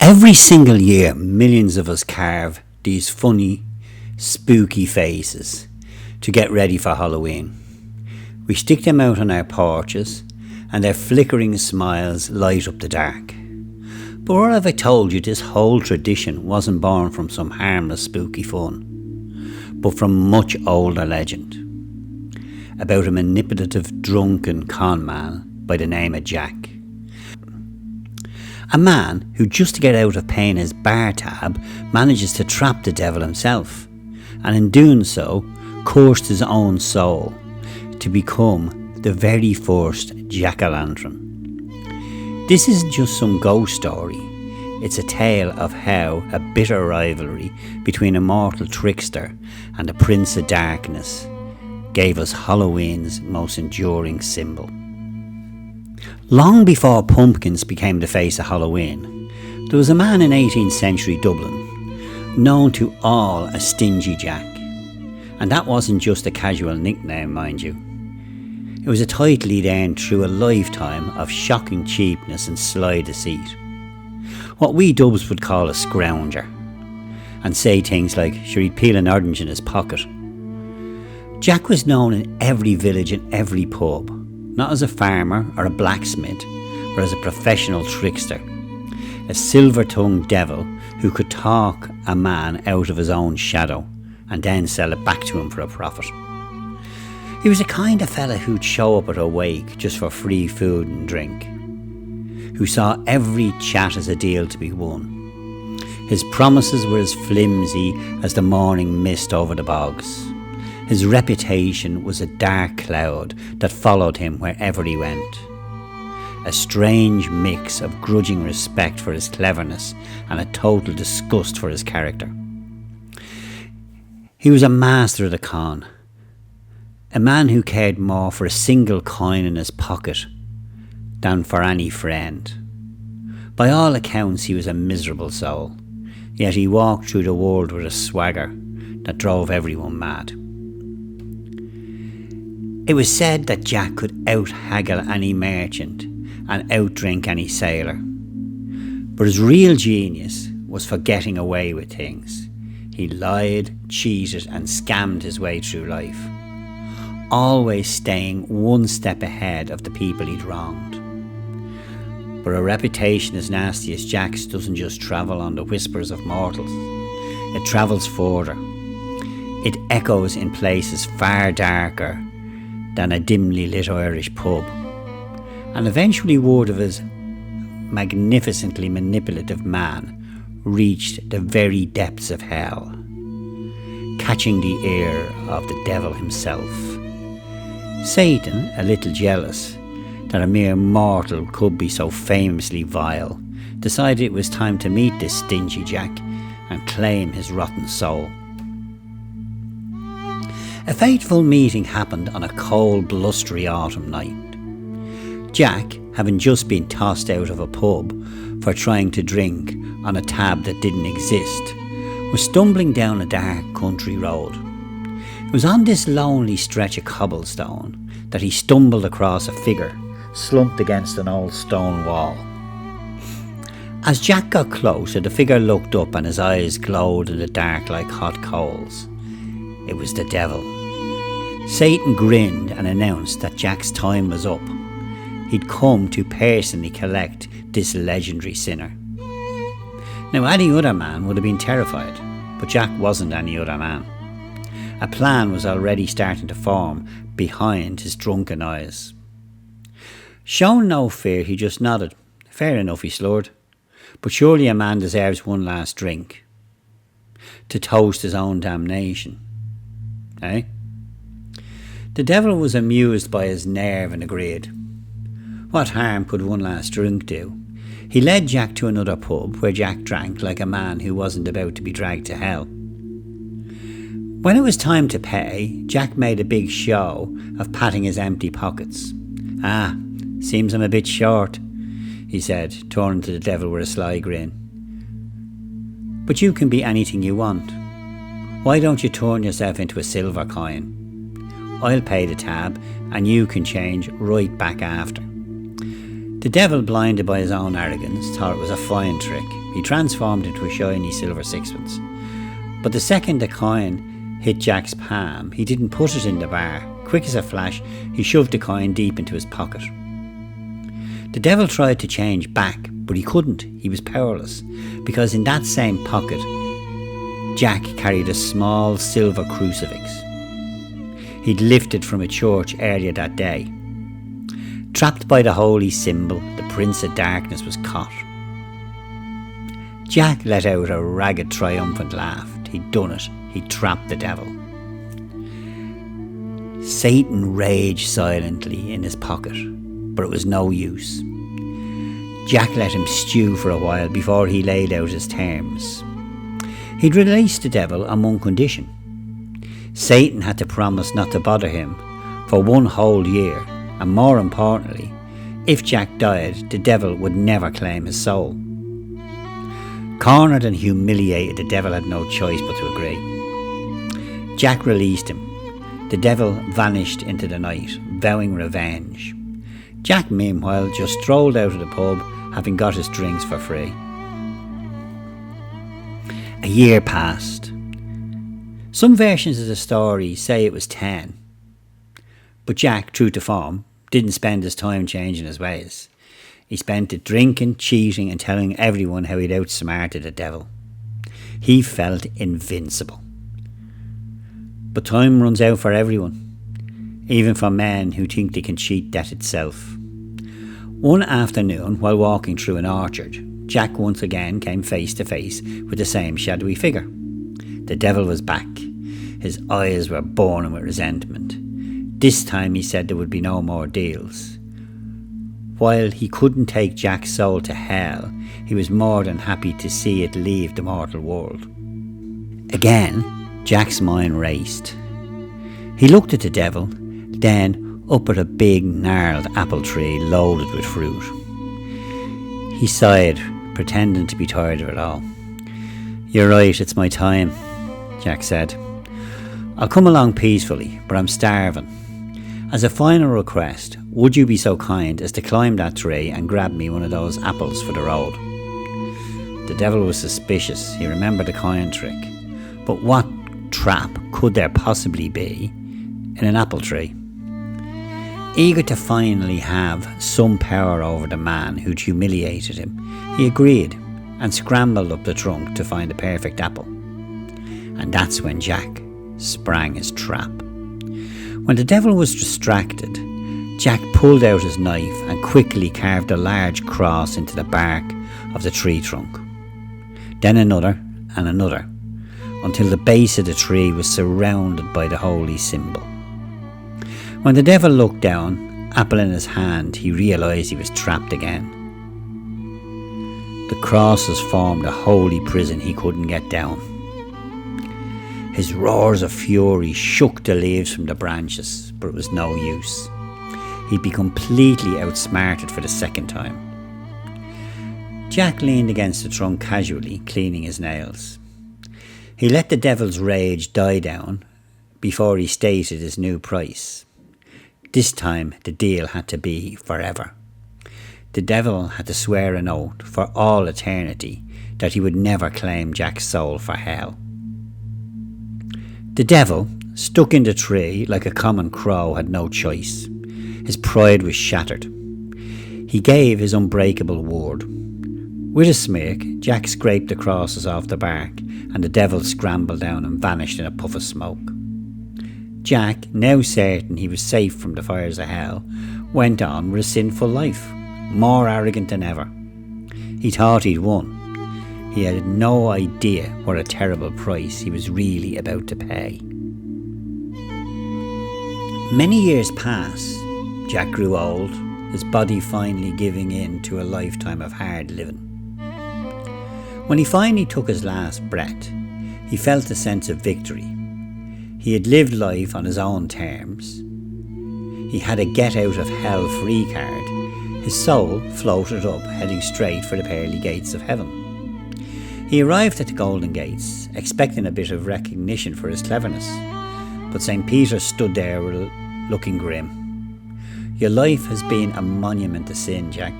Every single year, millions of us carve these funny, spooky faces to get ready for Halloween. We stick them out on our porches, and their flickering smiles light up the dark. But what have I told you? This whole tradition wasn't born from some harmless, spooky fun, but from much older legend about a manipulative, drunken con man by the name of Jack. A man who, just to get out of paying his bar tab, manages to trap the devil himself, and in doing so, cursed his own soul to become the very first jack-o'-lantern. This isn't just some ghost story, it's a tale of how a bitter rivalry between a mortal trickster and a prince of darkness gave us Halloween's most enduring symbol. Long before pumpkins became the face of Halloween, there was a man in 18th century Dublin known to all as Stingy Jack. And that wasn't just a casual nickname, mind you. It was a title he'd earned through a lifetime of shocking cheapness and sly deceit. What we dubs would call a scrounger, and say things like, sure, he'd peel an orange in his pocket. Jack was known in every village and every pub, not as a farmer or a blacksmith, but as a professional trickster, a silver-tongued devil who could talk a man out of his own shadow and then sell it back to him for a profit. He was the kind of fella who'd show up at a wake just for free food and drink, who saw every chat as a deal to be won. His promises were as flimsy as the morning mist over the bogs. His reputation was a dark cloud that followed him wherever he went. A strange mix of grudging respect for his cleverness and a total disgust for his character. He was a master of the con, a man who cared more for a single coin in his pocket than for any friend. By all accounts, he was a miserable soul, yet he walked through the world with a swagger that drove everyone mad. It was said that Jack could out-haggle any merchant and outdrink any sailor. But his real genius was for getting away with things. He lied, cheated and scammed his way through life, always staying one step ahead of the people he'd wronged. But a reputation as nasty as Jack's doesn't just travel on the whispers of mortals. It travels further. It echoes in places far darker than a dimly lit Irish pub, and eventually word of his magnificently manipulative man reached the very depths of hell, catching the ear of the devil himself. Satan, a little jealous that a mere mortal could be so famously vile, decided it was time to meet this Stingy Jack and claim his rotten soul. A fateful meeting happened on a cold, blustery autumn night. Jack, having just been tossed out of a pub for trying to drink on a tab that didn't exist, was stumbling down a dark country road. It was on this lonely stretch of cobblestone that he stumbled across a figure slumped against an old stone wall. As Jack got closer, the figure looked up and his eyes glowed in the dark like hot coals. It was the devil. Satan grinned and announced that Jack's time was up. He'd come to personally collect this legendary sinner. Now, any other man would have been terrified, but Jack wasn't any other man. A plan was already starting to form behind his drunken eyes. Showing no fear, he just nodded. Fair enough, he slurred. But surely a man deserves one last drink to toast his own damnation. Eh? The devil was amused by his nerve and agreed. What harm could one last drink do? He led Jack to another pub where Jack drank like a man who wasn't about to be dragged to hell. When it was time to pay, Jack made a big show of patting his empty pockets. "Ah, seems I'm a bit short," he said, turning to the devil with a sly grin. "But you can be anything you want. Why don't you turn yourself into a silver coin? I'll pay the tab and you can change right back after." The devil, blinded by his own arrogance, thought it was a fine trick. He transformed into a shiny silver sixpence. But the second the coin hit Jack's palm, he didn't put it in the bar. Quick as a flash, he shoved the coin deep into his pocket. The devil tried to change back, but he couldn't. He was powerless, because in that same pocket, Jack carried a small silver crucifix he'd lifted from a church earlier that day. Trapped by the holy symbol, the Prince of Darkness was caught. Jack let out a ragged, triumphant laugh. He'd done it. He'd trapped the devil. Satan raged silently in his pocket, but it was no use. Jack let him stew for a while before he laid out his terms. He'd release the devil on one condition. Satan had to promise not to bother him for 1 whole year, and more importantly, if Jack died, the devil would never claim his soul. Cornered and humiliated, the devil had no choice but to agree. Jack released him. The devil vanished into the night, vowing revenge. Jack, meanwhile, just strolled out of the pub, having got his drinks for free. A year passed. Some versions of the story say it was 10. But Jack, true to form, didn't spend his time changing his ways. He spent it drinking, cheating and telling everyone how he'd outsmarted the devil. He felt invincible. But time runs out for everyone, even for men who think they can cheat death itself. One afternoon, while walking through an orchard, Jack once again came face to face with the same shadowy figure. The devil was back. His eyes were burning with resentment. This time he said there would be no more deals. While he couldn't take Jack's soul to hell, he was more than happy to see it leave the mortal world. Again, Jack's mind raced. He looked at the devil, then up at a big gnarled apple tree loaded with fruit. He sighed, pretending to be tired of it all. "You're right, it's my time," Jack said. "I'll come along peacefully, but I'm starving. As a final request, would you be so kind as to climb that tree and grab me one of those apples for the road?" The devil was suspicious. He remembered the coin trick. But what trap could there possibly be in an apple tree? Eager to finally have some power over the man who'd humiliated him, he agreed and scrambled up the trunk to find the perfect apple. And that's when Jack sprang his trap. When the devil was distracted, Jack pulled out his knife and quickly carved a large cross into the bark of the tree trunk. Then another and another, until the base of the tree was surrounded by the holy symbol. When the devil looked down, apple in his hand, he realised he was trapped again. The crosses formed a holy prison he couldn't get down. His roars of fury shook the leaves from the branches, but it was no use. He'd be completely outsmarted for the second time. Jack leaned against the trunk casually, cleaning his nails. He let the devil's rage die down before he stated his new price. This time the deal had to be forever. The devil had to swear an oath for all eternity that he would never claim Jack's soul for hell. The devil, stuck in the tree like a common crow, had no choice. His pride was shattered. He gave his unbreakable word. With a smirk, Jack scraped the crosses off the bark, and the devil scrambled down and vanished in a puff of smoke. Jack, now certain he was safe from the fires of hell, went on with a sinful life, more arrogant than ever. He thought he'd won. He had no idea what a terrible price he was really about to pay. Many years passed. Jack grew old, his body finally giving in to a lifetime of hard living. When he finally took his last breath, he felt a sense of victory. He had lived life on his own terms. He had a get-out-of-hell-free card. His soul floated up, heading straight for the pearly gates of heaven. He arrived at the golden gates, expecting a bit of recognition for his cleverness. But St. Peter stood there looking grim. "Your life has been a monument to sin, Jack,"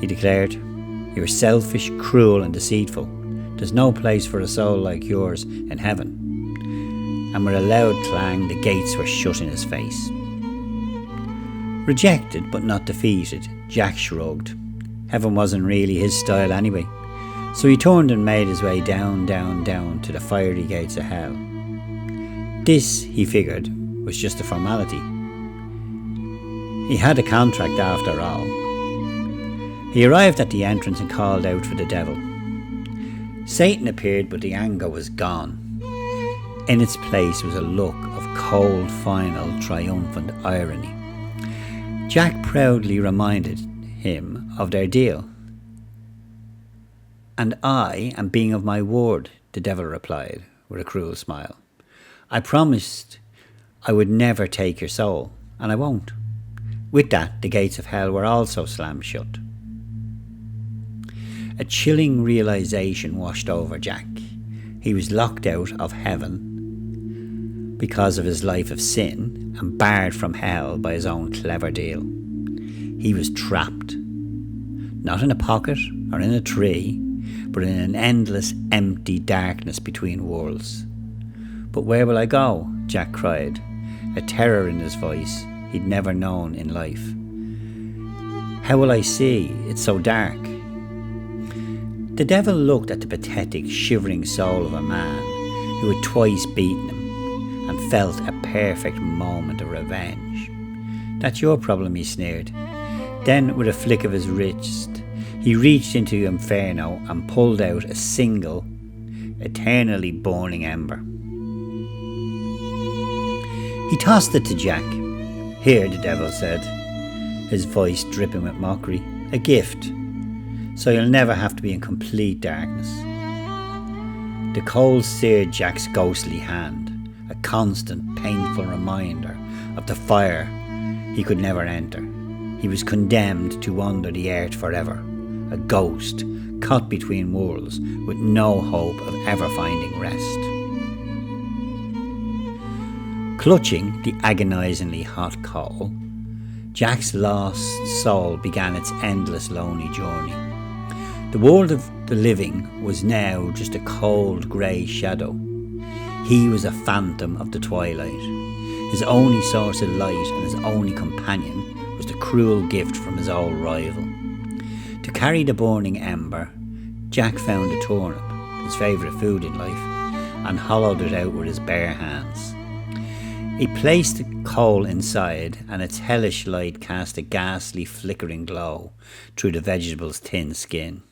he declared. You're selfish, cruel and deceitful. There's no place for a soul like yours in heaven. And with a loud clang, the gates were shut in his face. Rejected but not defeated, Jack shrugged. Heaven wasn't really his style anyway. So he turned and made his way down, down, down to the fiery gates of hell. This, he figured, was just a formality. He had a contract after all. He arrived at the entrance and called out for the devil. Satan appeared, but the anger was gone. In its place was a look of cold, final, triumphant irony. Jack proudly reminded him of their deal. "And I am being of my word," the devil replied with a cruel smile. "I promised I would never take your soul, and I won't." With that, the gates of hell were also slammed shut. A chilling realization washed over Jack. He was locked out of heaven because of his life of sin and barred from hell by his own clever deal. He was trapped, not in a pocket or in a tree, but in an endless, empty darkness between worlds. "But where will I go?" Jack cried, a terror in his voice he'd never known in life. "How will I see? It's so dark." The devil looked at the pathetic, shivering soul of a man who had twice beaten him and felt a perfect moment of revenge. "That's your problem," he sneered. Then, with a flick of his wrist, he reached into Inferno and pulled out a single, eternally burning ember. He tossed it to Jack. "Here," the devil said, his voice dripping with mockery, "a gift, so you'll never have to be in complete darkness." The cold seared Jack's ghostly hand, a constant, painful reminder of the fire he could never enter. He was condemned to wander the earth forever, a ghost caught between worlds with no hope of ever finding rest. Clutching the agonizingly hot coal, Jack's lost soul began its endless lonely journey. The world of the living was now just a cold grey shadow. He was a phantom of the twilight. His only source of light and his only companion was the cruel gift from his old rival. To carry the burning ember, Jack found a turnip, his favourite food in life, and hollowed it out with his bare hands. He placed the coal inside, and its hellish light cast a ghastly, flickering glow through the vegetable's thin skin.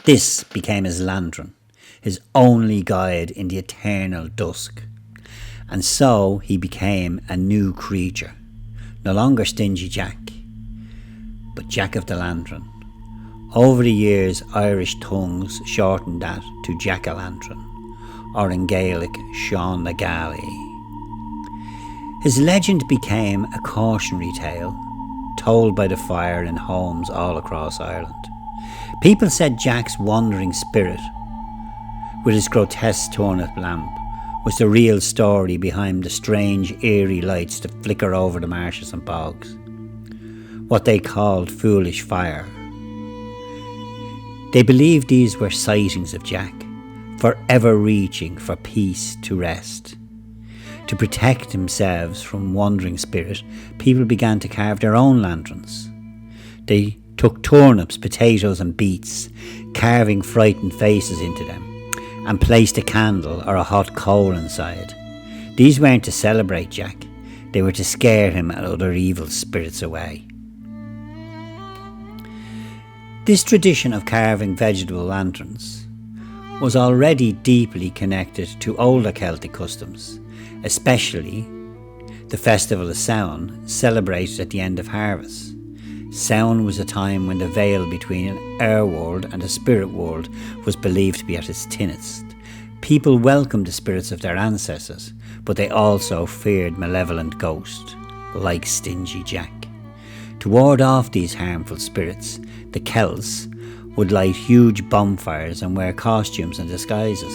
This became his lantern, his only guide in the eternal dusk. And so he became a new creature, no longer Stingy Jack, but Jack of the Lantern. Over the years, Irish tongues shortened that to Jack-o'-lantern, or in Gaelic, Sean the Galley. His legend became a cautionary tale, told by the fire in homes all across Ireland. People said Jack's wandering spirit, with his grotesque turnip lamp, was the real story behind the strange, eerie lights that flicker over the marshes and bogs. What they called foolish fire. They believed these were sightings of Jack, forever reaching for peace to rest. To protect themselves from wandering spirit, people began to carve their own lanterns. They took turnips, potatoes and beets, carving frightened faces into them, and placed a candle or a hot coal inside. These weren't to celebrate Jack, they were to scare him and other evil spirits away. This tradition of carving vegetable lanterns was already deeply connected to older Celtic customs, especially the festival of Samhain, celebrated at the end of harvest. Samhain was a time when the veil between our world and the spirit world was believed to be at its thinnest. People welcomed the spirits of their ancestors, but they also feared malevolent ghosts, like Stingy Jack. To ward off these harmful spirits, the Celts would light huge bonfires and wear costumes and disguises.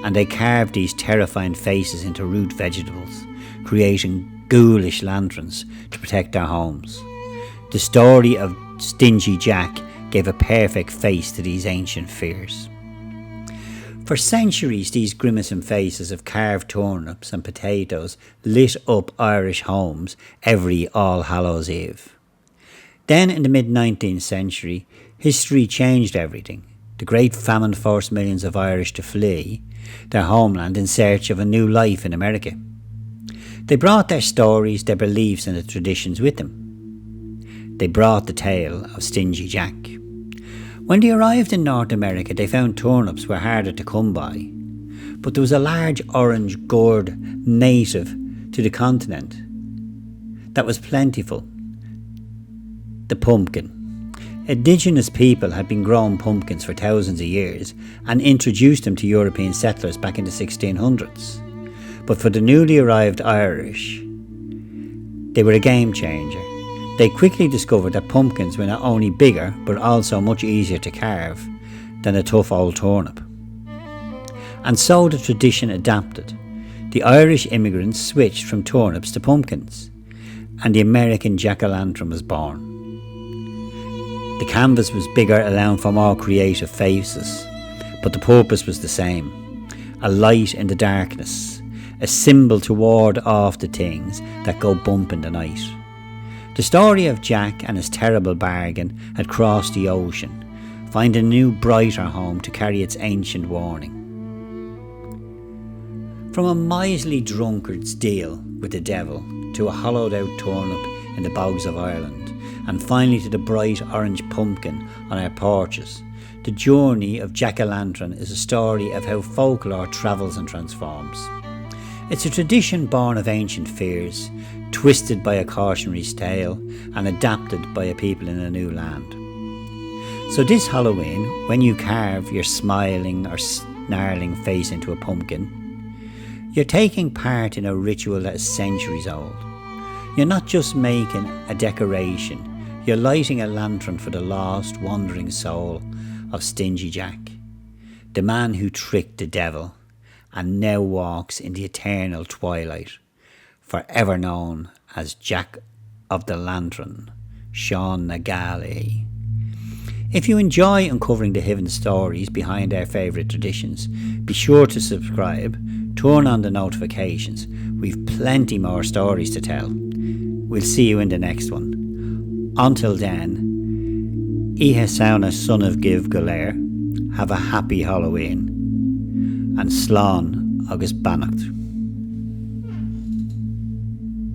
And they carved these terrifying faces into root vegetables, creating ghoulish lanterns to protect their homes. The story of Stingy Jack gave a perfect face to these ancient fears. For centuries, these grimacing faces of carved turnips and potatoes lit up Irish homes every All Hallows Eve. Then, in the mid-19th century, history changed everything. The Great Famine forced millions of Irish to flee their homeland in search of a new life in America. They brought their stories, their beliefs and their traditions with them. They brought the tale of Stingy Jack. When they arrived in North America, they found turnips were harder to come by, but there was a large orange gourd native to the continent that was plentiful: the pumpkin. Indigenous people had been growing pumpkins for thousands of years and introduced them to European settlers back in the 1600s. But for the newly arrived Irish, they were a game changer. They quickly discovered that pumpkins were not only bigger, but also much easier to carve than a tough old turnip. And so the tradition adapted. The Irish immigrants switched from turnips to pumpkins, and the American jack-o'-lantern was born. The canvas was bigger, allowing for more creative faces, but the purpose was the same: a light in the darkness, a symbol to ward off the things that go bump in the night. The story of Jack and his terrible bargain had crossed the ocean, finding a new brighter home to carry its ancient warning. From a miserly drunkard's deal with the devil, to a hollowed out turnip in the bogs of Ireland, and finally to the bright orange pumpkin on our porches, the journey of Jack-o'-lantern is a story of how folklore travels and transforms. It's a tradition born of ancient fears, twisted by a cautionary tale and adapted by a people in a new land. So this Halloween, when you carve your smiling or snarling face into a pumpkin, you're taking part in a ritual that is centuries old. You're not just making a decoration, you're lighting a lantern for the lost, wandering soul of Stingy Jack, the man who tricked the devil and now walks in the eternal twilight, forever known as Jack of the Lantern, Sean Nagale. If you enjoy uncovering the hidden stories behind our favourite traditions, be sure to subscribe, turn on the notifications. We've plenty more stories to tell. We'll see you in the next one. Until then, Ihe Sauna, son of Give Galair, have a happy Halloween, and Slán agus Bannacht.